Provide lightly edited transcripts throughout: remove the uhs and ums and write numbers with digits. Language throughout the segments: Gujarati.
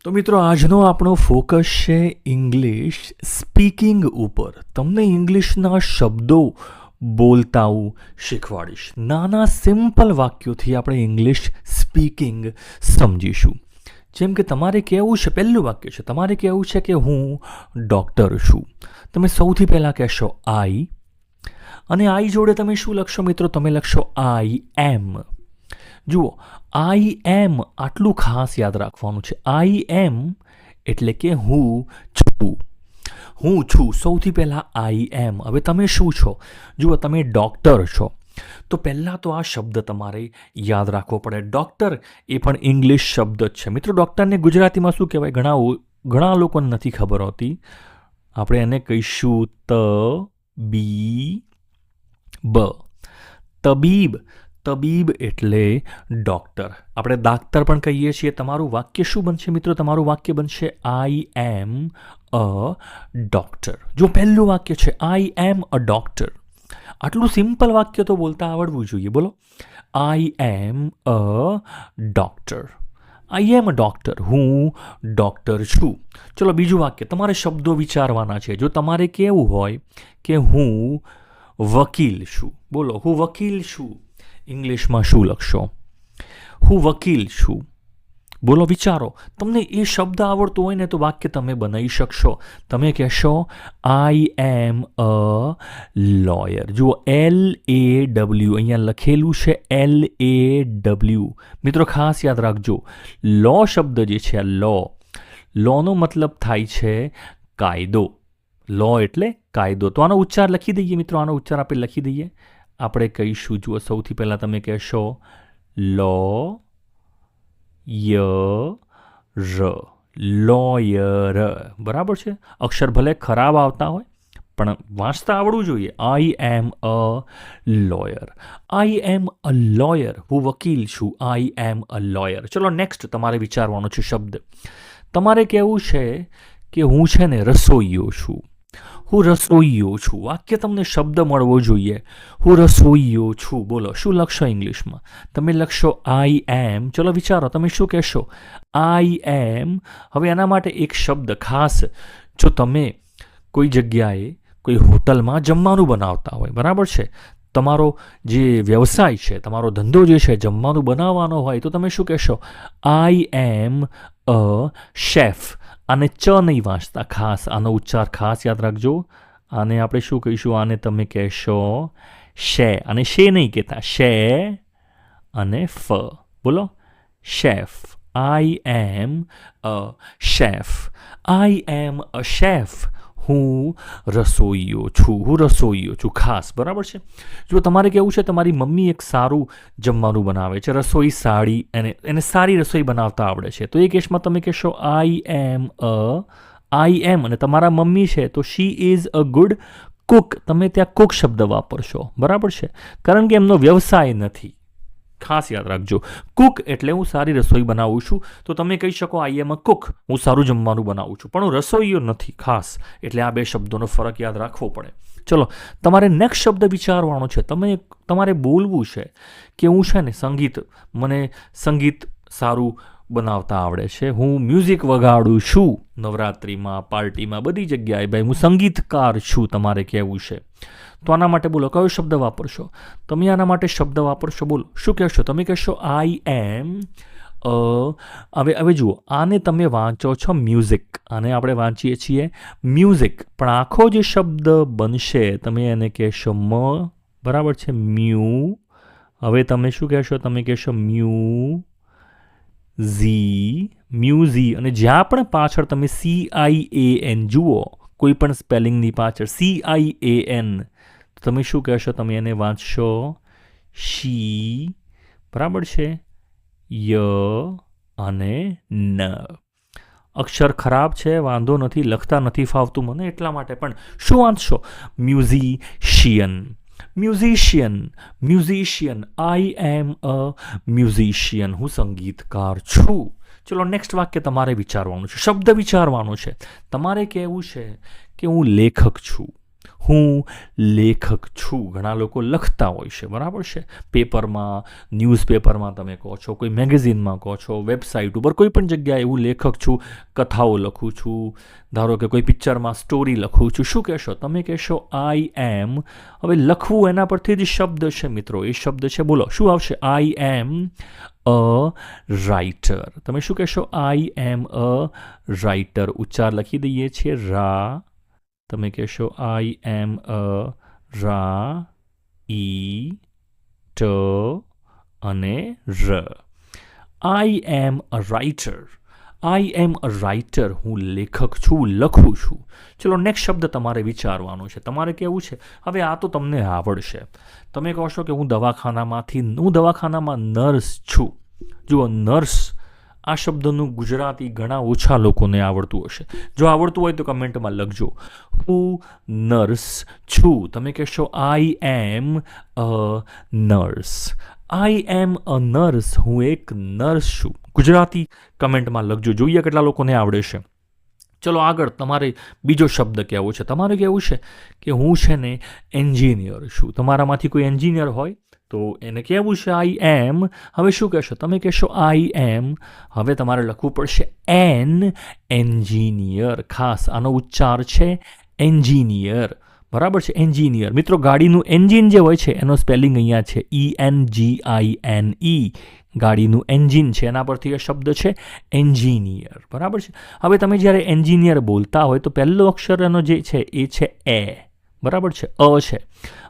તો મિત્રો આજનો આપણો ફોકસ છે ઇંગ્લિશ સ્પીકિંગ ઉપર. તમને ઇંગ્લિશના શબ્દો બોલતા હું શીખવાડીશ. નાના સિમ્પલ વાક્યોથી આપણે ઇંગ્લિશ સ્પીકિંગ સમજીશું. જેમ કે તમારે કહેવું છે, પહેલું વાક્ય છે, તમારે કહેવું છે કે હું ડૉક્ટર છું. તમે સૌથી પહેલાં કહેશો આઈ, અને આઈ જોડે તમે શું લખશો મિત્રો? તમે લખશો આઈ એમ. જુઓ, આઈ એમ આટલું ખાસ યાદ રાખવાનું છે. આઈ એમ એટલે કે હું છું. હું છું. સૌથી પહેલાં આઈ એમ. હવે તમે શું છો? જુઓ, તમે ડૉક્ટર છો, તો પહેલાં તો આ શબ્દ તમારે યાદ રાખવો પડે. ડૉક્ટર એ પણ ઇંગ્લિશ શબ્દ જ છે. મિત્રો, ડૉક્ટરને ગુજરાતીમાં શું કહેવાય? ઘણા લોકોને નથી ખબર હોતી. આપણે એને કહીશું તબીબ. તબીબ એટલે ડૉક્ટર. આપણે દાક્તર પણ કહીએ છીએ. તમારું વાક્ય શું બનશે મિત્રો? તમારું વાક્ય બનશે આઈ એમ અ ડૉક્ટર. જો પહેલું વાક્ય છે આઈ એમ અ ડૉક્ટર. આટલું સિમ્પલ વાક્ય તો બોલતા આવડવું જોઈએ. બોલો, I am a doctor. I am a doctor. હું ડૉક્ટર છું. ચલો બીજું વાક્ય. તમારે શબ્દો વિચારવાના છે. જો તમારે કહેવું હોય કે હું વકીલ છું, બોલો, હું વકીલ છું. ઇંગ્લિશમાં શું લખશો? હું વકીલ છું. બોલો, વિચારો. તમને એ શબ્દ આવડતો હોય ને તો વાક્ય તમે બનાવી શકશો. તમે કહેશો આઈ એમ અ લોયર. જુઓ, LAW અહીંયા લખેલું છે, LAW. મિત્રો ખાસ યાદ રાખજો, લો શબ્દ જે છે, લોનો મતલબ થાય છે કાયદો. લો એટલે કાયદો. તો આનો ઉચ્ચાર લખી દઈએ મિત્રો. આનો ઉચ્ચાર આપણે લખી દઈએ. આપણે કહીશું, જુઓ, સૌથી પહેલાં તમે કહેશો લોયર. બરાબર છે? અક્ષર ભલે ખરાબ આવતા હોય પણ વાંચતા આવડવું જોઈએ. I am a lawyer. I am a lawyer. હું વકીલ છું. આઈ એમ અ લોયર. ચલો નેક્સ્ટ તમારે વિચારવાનો છે શબ્દ. તમારે કહેવું છે કે હું છે ને રસોઈયો છું. હું રસોઈયો છું. વાક્ય તમને શબ્દ મળવો જોઈએ. હું રસોઈયો છું. બોલો, શું લખશો ઇંગ્લિશમાં? તમે લખશો આઈ એમ. ચલો વિચારો, તમે શું કહેશો? આઈ એમ. હવે એના માટે એક શબ્દ ખાસ. જો તમે કોઈ જગ્યાએ, કોઈ હોટલમાં જમવાનું બનાવતા હોય, બરાબર છે, તમારો જે વ્યવસાય છે, તમારો ધંધો જે છે, જમવાનું બનાવવાનો હોય, તો તમે શું કહેશો? આઈ એમ અ શેફ. આને ચ નહીં વાંચતા. ખાસ આનો ઉચ્ચાર ખાસ યાદ રાખજો. આને આપણે શું કહીશું? આને તમે કહેશો શે. અને શે નહીં કહેતા, શે અને ફ. બોલો, chef. I am a chef. I am a chef. હું રસોઈયો છું. હું રસોઈયો છું. ખાસ. બરાબર છે? જો તમારે કેવું છે તમારી મમ્મી એક સારું જમવાનું બનાવે છે, રસોઈ સારી, એને સારી રસોઈ બનાવતા આવડે છે, તો એ કેસમાં તમે કહેશો આઈ એમ અને તમારા મમ્મી છે તો she is a good cook. તમે ત્યાં કુક શબ્દ વાપરશો. બરાબર છે? કારણ કે એમનો વ્યવસાય નથી. ખાસ યાદ રાખજો. કુક એટલે હું સારી રસોઈ બનાવું છું, તો તમે કહી શકો આઈ એમ અ કુક. હું સારું જમવાનું બનાવું છું, પણ હું રસોઈયો નથી. ખાસ. એટલે આ બે શબ્દોનો ફરક યાદ રાખવો પડે. ચલો, તમારે નેક્સ્ટ શબ્દ વિચારવાનો છે. તમારે બોલવું છે કે હું છે ને મને સંગીત સારું બનાવતા આવડે છે. હું મ્યુઝિક વગાડું છું નવરાત્રિમાં, પાર્ટીમાં, બધી જગ્યાએ. ભાઈ, હું સંગીતકાર છું. તમારે કહેવું છે. તો આના માટે બોલો, કયો શબ્દ વાપરશો? તમે આના માટે શબ્દ વાપરશો. બોલો, શું કહેશો? તમે કહેશો આઈ એમ હવે જુઓ, આને તમે વાંચો છો મ્યુઝિક. આને આપણે વાંચીએ છીએ મ્યુઝિક, પણ આખો જે શબ્દ બનશે તમે એને કહેશો બરાબર છે? મ્યુ. હવે તમે શું કહેશો? તમે કહેશો મ્યુઝી. અને જ્યાં પણ પાછળ તમે CIAN જુઓ, કોઈ પણ સ્પેલિંગની પાછળ CIAN, તમે શું કહેશો? તમે એને વાંચશો શી. બરાબર છે? ય અને ન. અક્ષર ખરાબ છે, વાંધો નથી, લખતા નથી ફાવતું મને, એટલા માટે. પણ શું વાંચશો? Musician. I am a musician. હું સંગીતકાર છું. ચલો નેક્સ્ટ વાક્ય તમારે વિચારવાનું છે. શબ્દ વિચારવાનો છે. તમારે કહેવું છે કે હું લેખક છું. હું લેખક છું. ઘણા લોકો લખતા હોય છે, બરાબર છે. પેપરમાં, ન્યૂઝપેપરમાં તમે કહો છો, કોઈ મેગેઝિનમાં કહો છો, વેબસાઇટ ઉપર, કોઈ પણ જગ્યાએ હું લેખક છું, કથાઓ લખું છું, ધારો કે કોઈ પિક્ચરમાં સ્ટોરી લખું છું. શું કહેશો? તમે કહેશો આઈ એમ. હવે લખવું એના પરથી જ શબ્દ છે મિત્રો, એ શબ્દ છે, બોલો શું આવશે? આઈ એમ અ રાઇટર. તમે શું કહેશો? આઈ એમ અ રાઇટર. ઉચ્ચાર લખી દઈએ છીએ રા. તમે કહેશો આઈ એમ અ રા ઈ ટ અને ર. I am a writer. I am a writer. હું લેખક છું, લખું છું. ચલો નેક્સ્ટ શબ્દ તમારે વિચારવાનો છે. તમારે કેવું છે, હવે આ તો તમને આવડશે. તમે કહો છો કે હું દવાખાનામાં નર્સ છું. જુઓ, નર્સ આ શબ્દનું ગુજરાતી ઘણા ઓછા લોકોને આવડતું હશે. જો આવડતું હોય તો કમેન્ટમાં લખજો. હું નર્સ છું. તમે કહેશો આઈ am a nurse. I am a nurse. હું એક નર્સ છું. ગુજરાતી કમેન્ટમાં લખજો, જોઈએ કેટલા લોકોને આવડે છે. ચલો આગળ તમારે બીજો શબ્દ કહેવો છે. તમારે કહેવું છે કે હું છે ને એન્જિનિયર છું. તમારામાંથી કોઈ એન્જિનિયર હોય તો એને કહેવું છે આઈ એમ. હવે શું કહેશો? તમે કહેશો આઈ એમ. હવે તમારે લખવું પડશે એન એન્જિનિયર. ખાસ આનો ઉચ્ચાર છે એન્જિનિયર, બરાબર છે, એન્જિનિયર. મિત્રો ગાડીનું એન્જિન જે હોય છે એનો સ્પેલિંગ અહીંયા છે ENGINE. ગાડીનું એન્જિન છે, એના પરથી એ શબ્દ છે એન્જિનિયર, બરાબર છે. હવે તમે જ્યારે એન્જિનિયર બોલતા હોય તો પહેલો અક્ષર એનો જે છે એ છે એ, બરાબર છે, અ છે.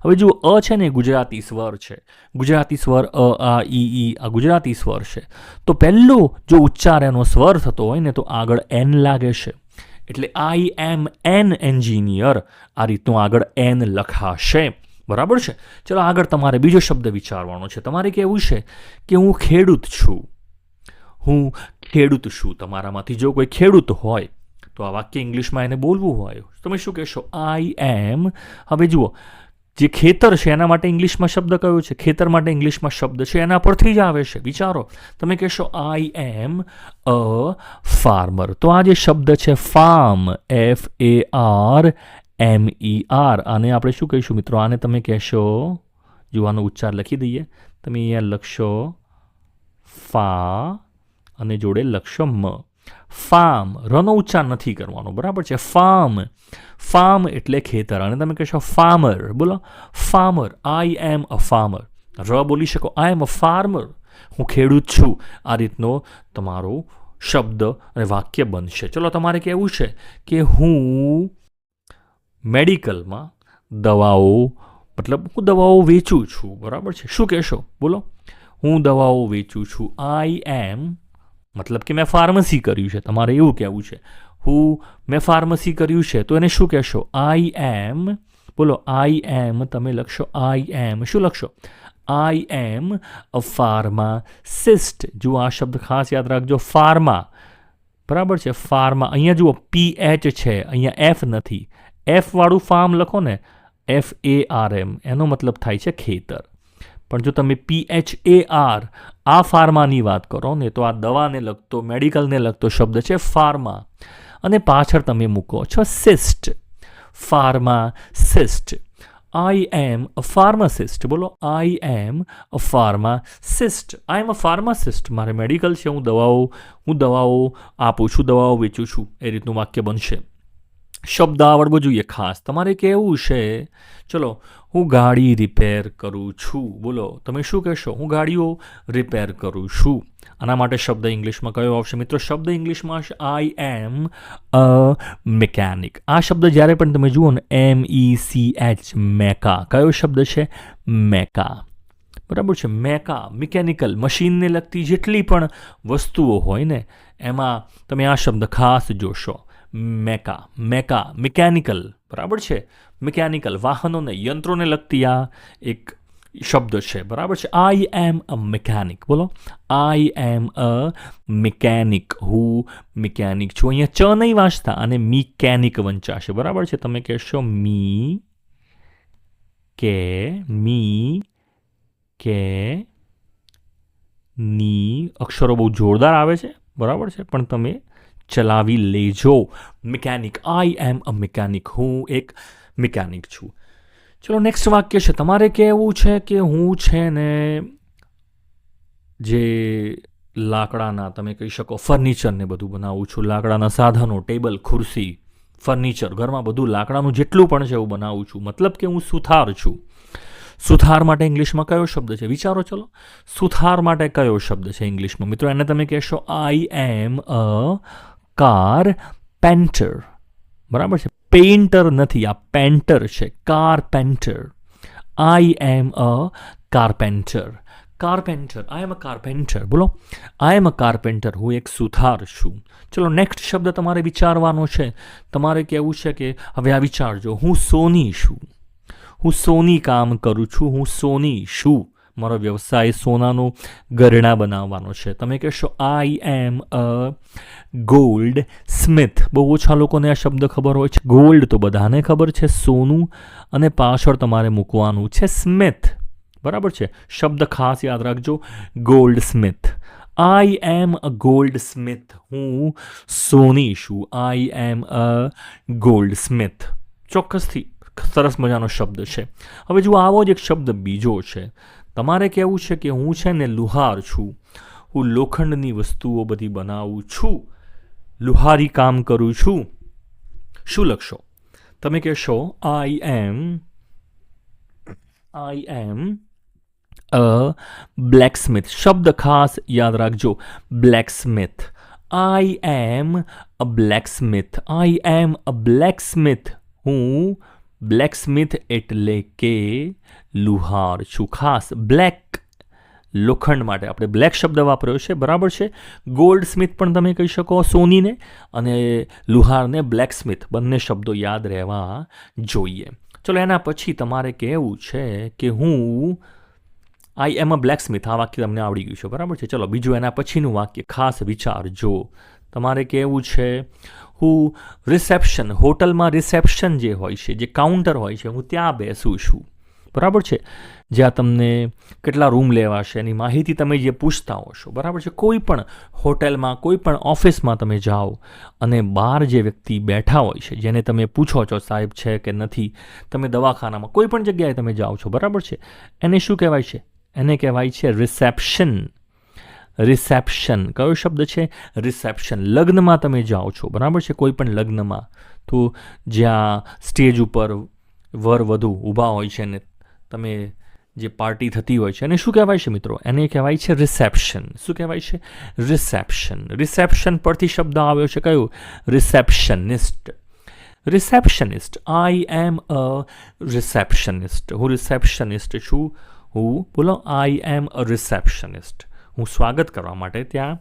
હવે જુઓ, અ છે ને ગુજરાતી સ્વર છે. ગુજરાતી સ્વર અ આ ઈ આ ગુજરાતી સ્વર છે. તો પહેલો જો ઉચ્ચાર એનો સ્વર થતો હોય ને તો આગળ એન લાગે છે. એટલે આઈ એમ એન એન્જિનિયર. આ રીતનું આગળ એન લખાશે, બરાબર છે. ચલો આગળ તમારે બીજો શબ્દ વિચારવાનો છે. તમારે કહેવું છે કે હું ખેડૂત છું. હું ખેડૂત છું. તમારામાંથી જો કોઈ ખેડૂત હોય તો આ વાક્ય ઇંગ્લિશમાં એને બોલવું હોય, તમે શું કહેશો? આઈ એમ. હવે જુઓ, જે ખેતર છે એના માટે ઇંગ્લિશમાં શબ્દ કયો છે? ખેતર માટે ઇંગ્લિશમાં શબ્દ છે એના પરથી જ આવે છે. વિચારો, તમે કહેશો આઈ એમ અ ફાર્મર. તો આ જે શબ્દ છે ફાર્મ, FARMER, આને આપણે શું કહીશું મિત્રો? આને તમે કહેશો, જોવાનો ઉચ્ચાર લખી દઈએ. તમે અહીંયા લખશો ફા અને જોડે લખશો મ. ફાર્મ. રનો ઉચ્ચાર નથી કરવાનો, બરાબર છે. ફાર્મ. ફાર્મ એટલે ખેતર. અને તમે કહેશો ફાર્મર. બોલો farmer. I am a farmer. ર બોલી શકો. આઈ એમ અ ફાર્મર. હું ખેડૂત છું. આ રીતનો તમારો શબ્દ અને વાક્ય બનશે. ચલો તમારે કહેવું છે કે હું મેડિકલમાં દવાઓ, મતલબ હું દવાઓ વેચું છું, બરાબર છે. શું કહેશો? બોલો, હું દવાઓ વેચું છું. આઈ એમ, મતલબ કે મેં ફાર્મસી કર્યું છે. તમારે એવું કહેવું છે મેં ફાર્મસી કર્યું છે, તો એને શું કહેશો? આઈ એમ. બોલો આઈ એમ. તમે લખશો આઈ એમ. શું લખશો? આઈ એમ અ ફાર્માસિસ્ટ. જુઓ આ શબ્દ ખાસ યાદ રાખજો, ફાર્મા, બરાબર છે. ફાર્મા. અહીંયા જુઓ PH છે, અહીંયા F નથી. F વાળું ફાર્મ લખો ને, FARM, એનો મતલબ થાય છે ખેતર. પણ જો તમે PHAR આ ફાર્માની વાત કરો ને તો આ દવાને લગતો, મેડિકલને લગતો શબ્દ છે ફાર્મા. અને પાછળ તમે મૂકો છો સિસ્ટ. Pharmacist. I am a pharmacist. બોલો I am a pharmacist. I am a pharmacist. મારે મેડિકલ છે, હું દવાઓ આપું છું, દવાઓ વેચું છું. એ રીતનું વાક્ય બનશે. શબ્દ આવડવો જોઈએ ખાસ. તમારે કહેવું છે, ચલો હું ગાડી રિપેર કરું છું. બોલો તમે શું કહેશો? હું ગાડીઓ રિપેર કરું છું. આના માટે શબ્દ ઇંગ્લિશમાં કયો આવશે મિત્રો? શબ્દ ઇંગ્લિશમાં આવશે આઈ એમ અ મિકેનિક. આ શબ્દ જ્યારે પણ તમે જુઓ ને, MECH, મેકા. કયો શબ્દ છે? મેકા, બરાબર છે. મેકા, મિકેનિકલ, મશીનને લગતી જેટલી પણ વસ્તુઓ હોય ને એમાં તમે આ શબ્દ ખાસ જોશો. મેકા, મિકેનિકલ, બરાબર છે. મિકેનિકલ, વાહનોને, યંત્રોને લગતી આ એક શબ્દ છે, બરાબર છે. I am a mechanic. બોલો આઈ એમ અ મિકેનિક. હું મિકેનિક છું. અહીંયા ચ નહીં વાંચતા અને મિકેનિક વંચાશે, બરાબર છે. તમે કહેશો મી કે ની. અક્ષરો બહુ જોરદાર આવે છે, બરાબર છે, પણ તમે ચલાવી લેજો. Mechanic. I am a mechanic. હું એક મિકેનિક છું. ચલો નેક્સ્ટ વાક્ય છે, તમારે કહેવું છે કે હું છે ને જે લાકડાના તમે કહી શકો ફર્નિચરને બધું બનાવું છું, લાકડાના સાધનો, ટેબલ, ખુરશી, ફર્નિચર, ઘરમાં બધું લાકડાનું જેટલું પણ છે એવું બનાવું છું. મતલબ કે હું સુથાર છું. સુથાર માટે ઇંગ્લિશમાં કયો શબ્દ છે? વિચારો ચલો. સુથાર માટે કયો શબ્દ છે ઇંગ્લિશમાં? મિત્રો એને તમે કહેશો આઈ એમ અ કારપેન્ટર. બરાબર છે? પેઇન્ટર નથી, આ પેન્ટર છે. Carpenter. I am a carpenter. Carpenter. I am a carpenter. બોલો. I am a carpenter. હું એક સુથાર છું. ચલો નેક્સ્ટ શબ્દ તમારે વિચારવાનો છે. તમારે કહેવું છે કે હવે આ વિચારજો, હું સોની છું. હું સોની કામ કરું છું. હું સોની છું. મારો વ્યવસાય સોનાનો ગરણા બનાવવાનો છે. તમે કહેશો આઈ એમ અ ગોલ્ડ સ્મિથ. બહુ ઓછા લોકોને આ શબ્દ ખબર હોય છે. ગોલ્ડ તો બધાને ખબર છે, સોનું, અને પાછળ તમારે મૂકવાનું છે સ્મિથ. બરાબર છે? શબ્દ ખાસ યાદ રાખજો, gold Smith. I am a gold Smith. હું સોની છું. આઈ એમ અ ગોલ્ડ સ્મિથ. ચોક્કસથી સરસ મજાનો શબ્દ છે. હવે જો આવો જ એક શબ્દ બીજો છે. તમારે કહેવું છે કે હું છે ને લુહાર છું. હું લોખંડની વસ્તુઓ બધી બનાવું છું. લુહારી કામ કરું છું. શું લખશો? તમે કહેશો આઈ એમ અ બ્લેકસ્મિથ. શબ્દ ખાસ યાદ રાખજો, બ્લેકસ્મિથ. આઈ એમ અ બ્લેકસ્મિથ. આઈ એમ અ બ્લેકસ્મિથ. હું બ્લેકસ્મિથ એટલે કે લુહાર છું. ખાસ બ્લેક લોખંડ માટે આપણે બ્લેક શબ્દ વાપર્યો છે. બરાબર છે? ગોલ્ડ સ્મિથ પણ તમે કહી શકો સોનીને, અને લુહારને બ્લેકસ્મિથ. બંને શબ્દો યાદ રહેવા જોઈએ. ચલો એના પછી તમારે કહેવું છે કે હું આઈ એમ અ બ્લેકસ્મિથ. આ વાક્ય તમને આવડી ગયું છે. બરાબર છે? ચલો બીજું એના પછીનું વાક્ય ખાસ વિચારજો. તમારે કહેવું છે હું રિસેપ્શન, હોટલમાં રિસેપ્શન જે હોય છે, જે કાઉન્ટર હોય છે, હું ત્યાં બેસું છું. બરાબર છે? જ્યાં તમને કેટલા રૂમ લેવાશે એની માહિતી તમે જે પૂછતા હો. બરાબર છે? કોઈ પણ હોટલમાં, કોઈ પણ ઓફિસમાં તમે જાઓ અને બહાર જે વ્યક્તિ બેઠા હોય છે, જેને તમે પૂછો છો સાહેબ છે કે નથી, તમે દવાખાનામાં કોઈ પણ જગ્યાએ તમે જાઓ છો. બરાબર છે? એને શું કહેવાય છે? એને કહેવાય છે રિસેપ્શન. રિસેપ્શન. કયો શબ્દ છે? રિસેપ્શન. લગ્નમાં તમે જાઓ છો. બરાબર છે? કોઈ પણ લગ્નમાં, તો જ્યાં સ્ટેજ ઉપર વર વધુ ઊભા હોય છે ને તમે જે પાર્ટી થતી હોય છે, એને શું કહેવાય છે મિત્રો? એને કહેવાય છે રિસેપ્શન. શું કહેવાય છે? રિસેપ્શન. રિસેપ્શન પરથી શબ્દ આવ્યો છે કયો? Receptionist. Receptionist. I am a receptionist. હું રિસેપ્શનિસ્ટ છું. હું બોલો આઈ એમ અ રિસેપ્શનિસ્ટ. હું સ્વાગત કરવા માટે ત્યાં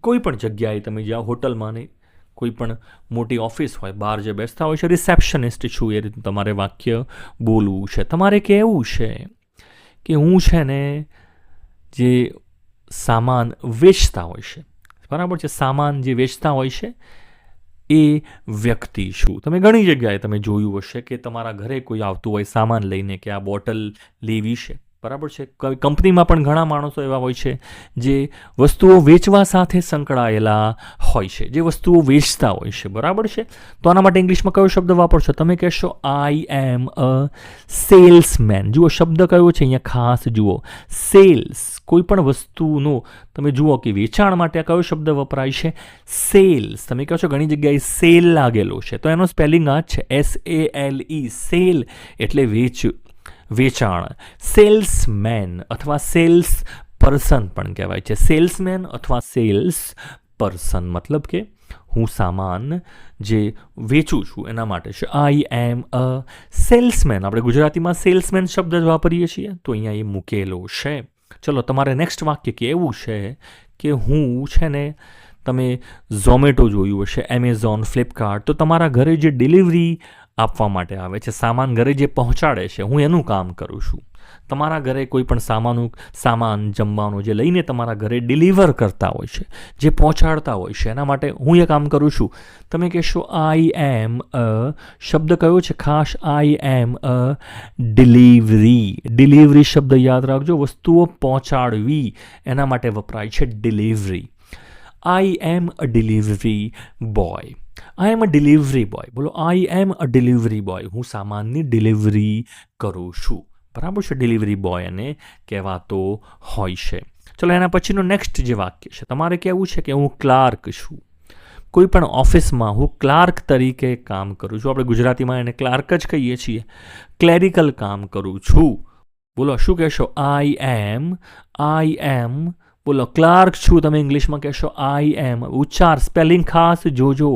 કોઈ પણ જગ્યાએ તમે જાઓ, હોટલમાં નહીં, કોઈ પણ મોટી ઓફિસ હોય, બહાર જે બેસતા હોય છે, રિસેપ્શનિસ્ટ છું. એ રીતે તમારે વાક્ય બોલવું છે. તમારે કહેવું છે કે હું છે ને જે સામાન વેચતા હોય છે. બરાબર છે? સામાન જે વેચતા હોય છે એ વ્યક્તિ છું. તમે ઘણી જગ્યાએ તમે જોયું હશે કે તમારા ઘરે કોઈ આવતું હોય સામાન લઈને કે આ બોટલ લેવી છે. બરાબર છે? કંપનીમાં પણ ઘણા માણસો એવા હોય છે જે વસ્તુઓ વેચવા સાથે સંકળાયેલા હોય છે, જે વસ્તુઓ વેચતા હોય છે. બરાબર છે? તો આના માટે ઇંગ્લિશમાં કયો શબ્દ વાપરશો? તમે કહેશો આઈ એમ અ સેલ્સમેન. જુઓ શબ્દ કયો છે અહીંયા ખાસ જુઓ, સેલ્સ. કોઈ પણ વસ્તુનો તમે જુઓ કે વેચાણ માટે કયો શબ્દ વપરાય છે? સેલ્સ. તમે કહો છો ઘણી જગ્યાએ સેલ લાગેલો છે, તો એનો સ્પેલિંગ આ જ છે, SALE. સેલ એટલે વેચાણ. સેલ્સમેન અથવા સેલ્સ પર્સન પણ કહેવાય છે. સેલ્સમેન અથવા સેલ્સ પર્સન મતલબ કે હું સામાન જે વેચું છું એના માટે છે. I am a salesman. આપણે ગુજરાતીમાં સેલ્સમેન શબ્દ જ વાપરીએ છીએ, તો અહીંયા એ મૂકેલો છે. ચલો તમારે નેક્સ્ટ વાક્ય કેવું છે કે હું છે ને, તમે ઝોમેટો જોયું હશે, એમેઝોન, ફ્લિપકાર્ટ, તો તમારા ઘરે જે ડિલિવરી આપવા માટે આવે છે, સામાન ઘરે જે પહોંચાડે છે, હું એનું કામ કરું છું. તમારા ઘરે કોઈ પણ સામાન જમવાનું જે લઈને તમારા ઘરે ડિલિવર કરતા હોય છે, જે પહોંચાડતા હોય છે, એના માટે હું એ કામ કરું છું. તમે કહેશો આઈ એમ અ, શબ્દ કયો છે ખાસ? આઈ એમ અ ડિલિવરી. ડિલિવરી શબ્દ યાદ રાખજો, વસ્તુઓ પહોંચાડવી એના માટે વપરાય છે delivery. I am a delivery boy. I am a delivery boy. બોલો I am a delivery boy. હું સામાનની ડિલિવરી કરું છું. બરાબર છે. ડિલિવરી બોય અને કહેવાતો હોય છે. ચલો એના પછીનું નેક્સ્ટ જે વાક્ય છે તમારે કહેવું છે કે હું ક્લાર્ક છું. કોઈ પણ ઓફિસમાં હું ક્લાર્ક તરીકે કામ કરું છું. આપણે ગુજરાતીમાં એને ક્લાર્ક જ કહીએ છીએ. ક્લેરિકલ કામ કરું છું. બોલો શું કહેશો? આઈ એમ. બોલો ક્લાર્ક છું. તમે ઇંગ્લિશમાં કહેશો આઈ એમ. ઉચ્ચાર સ્પેલિંગ ખાસ જોજો.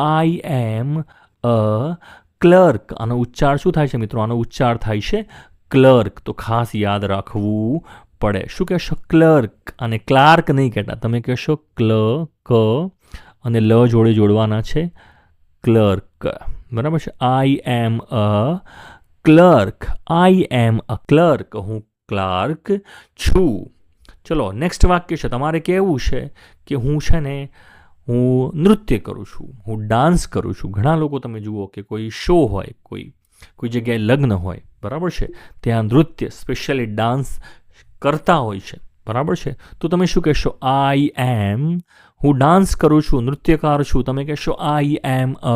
આઈ એમ અ ક્લર્ક. આનો ઉચ્ચાર શું થાય છે મિત્રો? આનો ઉચ્ચાર થાય છે ક્લર્ક. તો ખાસ યાદ રાખવું પડે. શું કહેશો? ક્લર્ક. અને ક્લાર્ક નહીં કહેતા, તમે કહેશો ક અને લ જોડે જોડવાના છે ક્લર્ક. બરાબર છે. I am a clerk. I am a clerk. હું ક્લાર્ક છું. ચલો નેક્સ્ટ વાક્ય છે તમારે કહેવું છે કે હું છે ને હું નૃત્ય કરું છું, હું ડાન્સ કરું છું. ઘણા લોકો તમે જુઓ કે કોઈ શો હોય, કોઈ જગ્યાએ લગ્ન હોય, બરાબર છે, ત્યાં નૃત્ય સ્પેશિયલી ડાન્સ કરતા હોય છે. બરાબર છે. તો તમે શું કહેશો? આઈ એમ. હું ડાન્સ કરું છું, નૃત્યકાર છું. તમે કહેશો આઈ એમ અ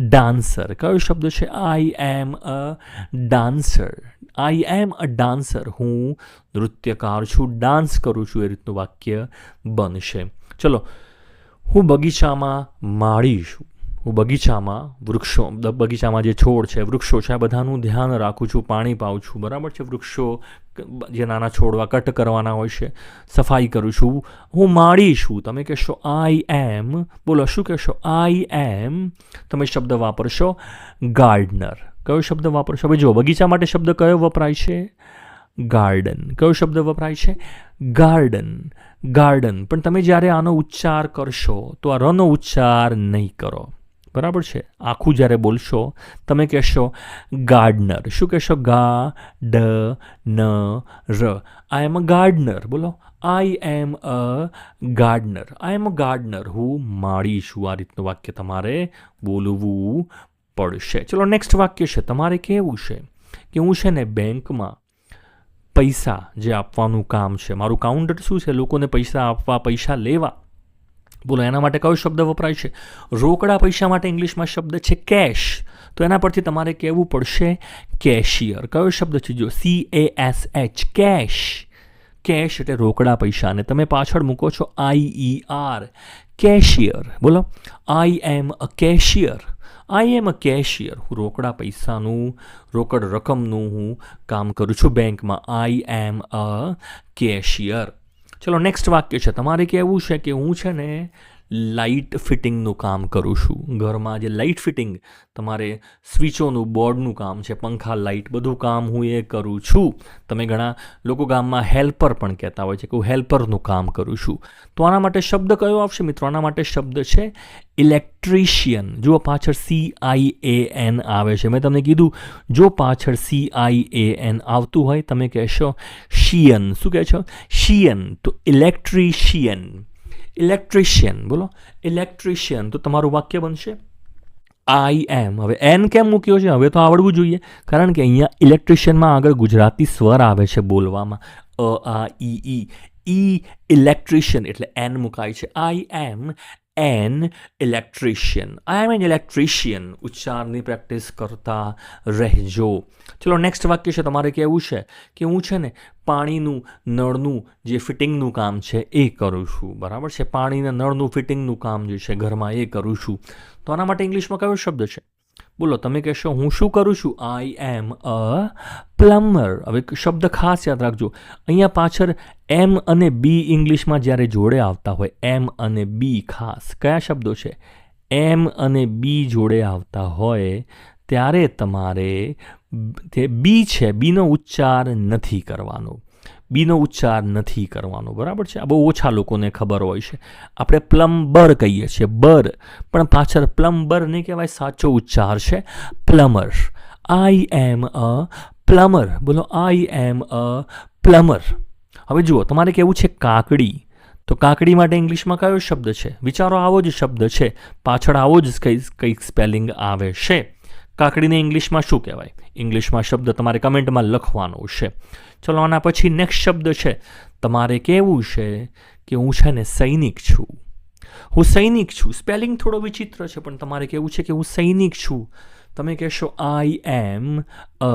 ડાન્સર. કયો શબ્દ છે? I am a dancer. I am a dancer. હું નૃત્યકાર છું, ડાન્સ કરું છું. એ રીતનું વાક્ય બનશે. ચલો હું બગીચામાં માળી છું. હું બગીચામાં બગીચામાં જે છોડ છે, વૃક્ષો છે, આ બધાનું ધ્યાન રાખું છું, પાણી પાઉં છું. બરાબર છે. વૃક્ષો જે નાના છોડવા કટ કરવાના હોય છે, સફાઈ કરું છું. હું માળી છું. તમે કહેશો આઈ એમ. બોલો શું કહેશો? આઈ એમ. તમે શબ્દ વાપરશો ગાર્ડનર. કયો શબ્દ વાપરશો? હવે જુઓ બગીચા માટે શબ્દ કયો વપરાય છે? ગાર્ડન. કયો શબ્દ વપરાય છે? ગાર્ડન. પણ તમે જ્યારે આનો ઉચ્ચાર કરશો તો આ રનો ઉચ્ચાર નહીં કરો. બરાબર છે. આખું જ્યારે બોલશો તમે કહેશો ગાર્ડનર. શું કહેશો? ર. I am a gardener. બોલો I am a gardener. I am a gardener. હું માળી છું. આ રીતનું વાક્ય તમારે બોલવું પડશે. ચલો નેક્સ્ટ વાક્ય છે તમારે કહેવું છે કે હું છે ને બેંકમાં પૈસા જે આપવાનું કામ છે, મારું કાઉન્ટર શું છે? લોકોને પૈસા આપવા, પૈસા લેવા. બોલો એના માટે કયો શબ્દ વપરાય છે? રોકડા પૈસા માટે ઇંગ્લિશમાં શબ્દ છે કેશ. તો એના પરથી તમારે કહેવું પડશે કેશિયર. કયો શબ્દ છે? જો CASH. કેશ. કેશ એટલે રોકડા પૈસા. અને તમે પાછળ મૂકો છો IER. કેશિયર. બોલો I am a cashier. I am a cashier. હું રોકડા પૈસાનું, રોકડ રકમનું હું કામ કરું છું બેંકમાં. આઈ એમ અ કેશિયર. ચલો નેક્સ્ટ વાક્ય છે તમારે કહેવું છે કે હું છે ને લાઇટ ફિટિંગનું કામ કરું છું. ઘરમાં જે લાઇટ ફિટિંગ, તમારે સ્વિચોનું, બોર્ડનું કામ છે, પંખા, લાઇટ, બધું કામ હું એ કરું છું. તમે ઘણા લોકો ગામમાં હેલ્પર પણ કહેતા હોય છે કે હું હેલ્પરનું કામ કરું છું. તો આના માટે શબ્દ કયો આવશે મિત્રો? આના માટે શબ્દ છે ઇલેક્ટ્રિશિયન. જો પાછળ CIAN આવે છે. મેં તમને કીધું જો પાછળ CIAN આવતું હોય તમે કહેશો શિયન. શું કહે છો? શિયન. તો ઇલેક્ટ્રિશિયન. બોલો ઇલેક્ટ્રિશિયન. તો તમારું વાક્ય બનશે આઈ એમ. હવે એન કેમ મૂક્યો છે? હવે તો આવડવું જોઈએ, કારણ કે અહીંયા ઇલેક્ટ્રિશિયનમાં આગળ ગુજરાતી સ્વર આવે છે બોલવામાં. આ ઈ. ઇલેક્ટ્રિશિયન એટલે એન મુકાય છે. I M N electrician. I M N electrician. ઉચ્ચારની practice કરતા રહેજો. ચલો નેક્સ્ટ વાક્ય છે તમારે કહેવું છે કે હું છે ને પાણીનું, નળનું જે ફિટિંગનું કામ છે એ કરું છું. બરાબર છે. પાણીના નળનું ફિટિંગનું કામ જે છે ઘરમાં એ કરું છું. તો આના માટે ઇંગ્લિશમાં કયો શબ્દ છે? બોલો તમે કહેશો હું શું કરું છું? આઈ એમ અ પ્લમ્બર. હવે શબ્દ ખાસ યાદ રાખજો. અહીંયા પાછળ એમ અને બી ઇંગ્લિશમાં જ્યારે જોડે આવતા હોય, એમ અને બી, ખાસ કયા શબ્દો છે? એમ અને બી જોડે આવતા હોય ત્યારે તમારે તે બી છે, બીનો ઉચ્ચાર નથી કરવાનો. બરાબર છે. આ બહુ ઓછા લોકોને ખબર હોય છે. આપણે પ્લમ્બર કહીએ છીએ, પણ પાછળ પ્લમ્બર નહીં કહેવાય. સાચો ઉચ્ચાર છે plummer. I am a plummer. બોલો આઈ એમ અ પ્લમર. હવે જુઓ તમારે કહેવું છે કાકડી. તો કાકડી માટે ઇંગ્લિશમાં કયો શબ્દ છે? વિચારો આવો જ શબ્દ છે, પાછળ આવો જ કંઈક સ્પેલિંગ આવે છે. કાકડીને ઇંગ્લિશમાં શું કહેવાય? ઇંગ્લિશમાં શબ્દ તમારે કમેન્ટમાં લખવાનો છે. ચલો આના પછી નેક્સ્ટ શબ્દ છે તમારે કહેવું છે કે હું છે ને સૈનિક છું. હું સૈનિક છું. સ્પેલિંગ થોડો વિચિત્ર છે, પણ તમારે કહેવું છે કે હું સૈનિક છું. તમે કહેશો આઈ એમ અ,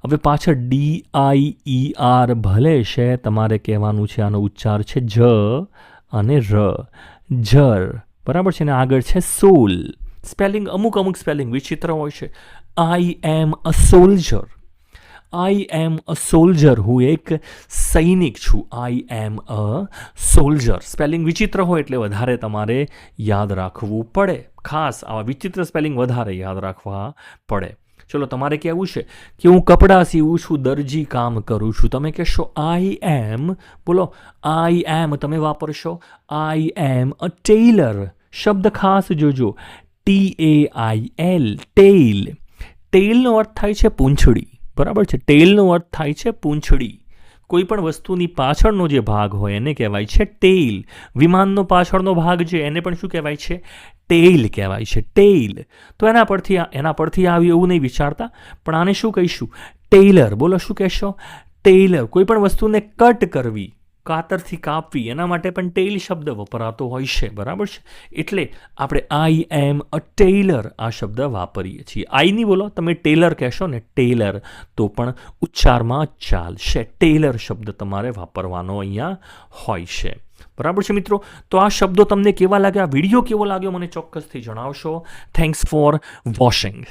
હવે પાછળ DIER ભલે છે, તમારે કહેવાનું છે આનો ઉચ્ચાર છે જ અને ર, જર, બરાબર છે ને. આગળ છે સોલ. સ્પેલિંગ અમુક સ્પેલિંગ વિચિત્ર હોય છે. I am a soldier. I am a soldier, હું એક સૈનિક છું. આઈ એમ અ સોલ્જર. સ્પેલિંગ વિચિત્ર હોય એટલે વધારે તમારે યાદ રાખવું પડે. ખાસ આવા વિચિત્ર સ્પેલિંગ વધારે યાદ રાખવા પડે. ચલો, તમારે કહેવું છે કે હું કપડાં સીવું છું, દરજી કામ કરું છું. તમે કહેશો આઈ એમ, બોલો આઈ એમ, તમે વાપરશો આઈ એમ અ ટેલર. શબ્દ ખાસ જોજો, TAIL, ટેઇલ. ટેઇલનો અર્થ થાય છે પૂંછડી, બરાબર છે. ટેઇલનો અર્થ થાય છે પૂંછડી. કોઈ પણ વસ્તુની પાછળનો જે ભાગ હોય એને કહેવાય છે ટેઇલ. વિમાનનો પાછળનો ભાગ છે એને પણ શું કહેવાય છે? ટેઇલ કહેવાય છે, ટેઇલ. તો એના પરથી આવ્યું એવું નહીં વિચારતા, પણ આને શું કહીશું? ટેલર. બોલો, શું કહેશો? ટેલર. કોઈ પણ વસ્તુને કટ કરવી, કાતરથી કાપવી, એના માટે પણ ટેઇલ શબ્દ વપરાતો હોય છે, બરાબર છે. એટલે આપણે આઈ એમ અ ટેલર આ શબ્દ વાપરીએ છીએ. આઈ નહીં બોલો, તમે ટેલર કહેશો ને, ટેલર, તો પણ ઉચ્ચારમાં ચાલશે. ટેલર શબ્દ તમારે વાપરવાનો અહીંયા હોય છે, બરાબર છે મિત્રો. તો આ શબ્દો તમને કેવા લાગ્યા, વિડીયો કેવો લાગ્યો, મને ચોક્કસથી જણાવશો. Thanks for watching.